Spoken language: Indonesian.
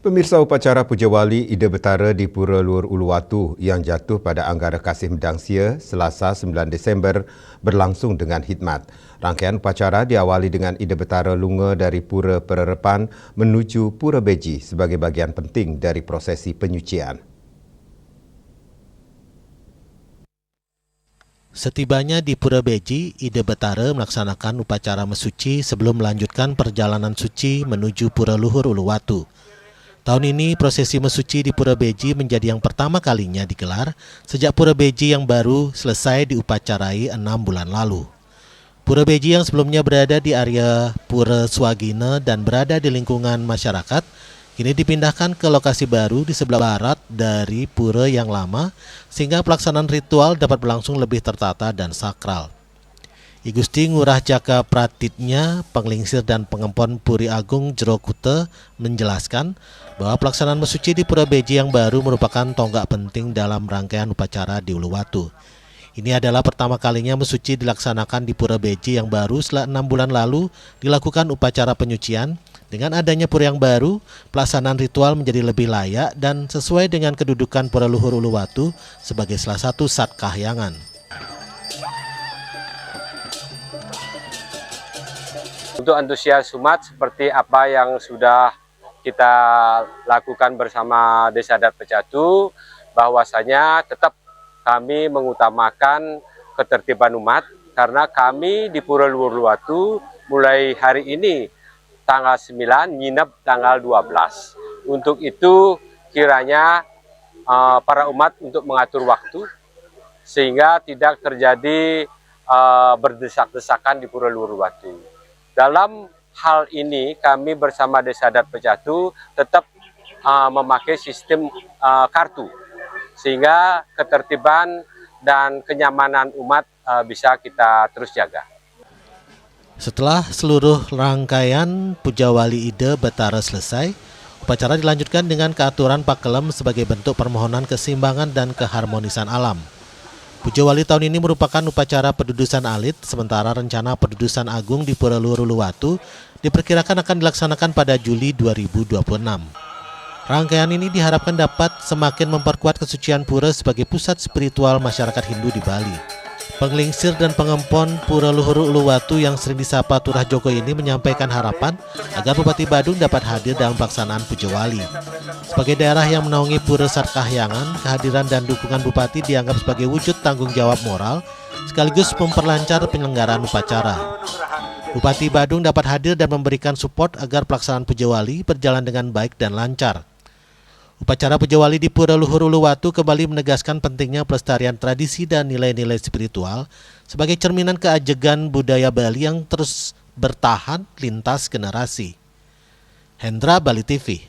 Pemirsa upacara Puja Wali Ida Betara di Pura Luhur Uluwatu yang jatuh pada Anggara Kasih Medang Sia, Selasa 9 Desember berlangsung dengan khidmat. Rangkaian upacara diawali dengan Ida Betara Lunga dari Pura Pererepan menuju Pura Beji sebagai bagian penting dari prosesi penyucian. Setibanya di Pura Beji, Ida Betara melaksanakan upacara mesuci sebelum melanjutkan perjalanan suci menuju Pura Luhur Uluwatu. Tahun ini prosesi mesuci di Pura Beji menjadi yang pertama kalinya digelar sejak Pura Beji yang baru selesai diupacarai 6 bulan lalu. Pura Beji yang sebelumnya berada di area Pura Swagina dan berada di lingkungan masyarakat, kini dipindahkan ke lokasi baru di sebelah barat dari pura yang lama sehingga pelaksanaan ritual dapat berlangsung lebih tertata dan sakral. I Gusti Ngurah Jaka Pratitnya, Penglingsir dan Pengempon Puri Agung Jero Kute menjelaskan bahwa pelaksanaan mesuci di Pura Beji yang baru merupakan tonggak penting dalam rangkaian upacara di Uluwatu. Ini adalah pertama kalinya mesuci dilaksanakan di Pura Beji yang baru setelah 6 bulan lalu dilakukan upacara penyucian. Dengan adanya pura yang baru, pelaksanaan ritual menjadi lebih layak dan sesuai dengan kedudukan Pura Luhur Uluwatu sebagai salah satu sat kahyangan. Untuk antusias umat seperti apa yang sudah kita lakukan bersama Desa Adat Pecatu, bahwasanya tetap kami mengutamakan ketertiban umat karena kami di Pura Luhur Uluwatu mulai hari ini tanggal 9 nginep tanggal 12. Untuk itu kiranya para umat untuk mengatur waktu sehingga tidak terjadi berdesak-desakan di Pura Luhur Uluwatu. Dalam hal ini kami bersama Desa Adat Pecatu tetap memakai sistem kartu sehingga ketertiban dan kenyamanan umat bisa kita terus jaga. Setelah seluruh rangkaian Puja Wali Ida Betara selesai, upacara dilanjutkan dengan keaturan pakelem sebagai bentuk permohonan keseimbangan dan keharmonisan alam. Puja Wali tahun ini merupakan upacara pedudusan alit, sementara rencana pedudusan agung di Pura Luhur Uluwatu diperkirakan akan dilaksanakan pada Juli 2026. Rangkaian ini diharapkan dapat semakin memperkuat kesucian pura sebagai pusat spiritual masyarakat Hindu di Bali. Penglingsir dan pengempon Pura Luhur Uluwatu yang sering disapa Turah Joko ini menyampaikan harapan agar Bupati Badung dapat hadir dalam pelaksanaan Puja Wali. Sebagai daerah yang menaungi Pura Sat Kahyangan, kehadiran dan dukungan Bupati dianggap sebagai wujud tanggung jawab moral sekaligus memperlancar penyelenggaraan upacara. Bupati Badung dapat hadir dan memberikan support agar pelaksanaan Puja Wali berjalan dengan baik dan lancar. Upacara Puja Wali di Pura Luhur Uluwatu kembali menegaskan pentingnya pelestarian tradisi dan nilai-nilai spiritual sebagai cerminan keajegan budaya Bali yang terus bertahan lintas generasi. Hendra, Bali TV.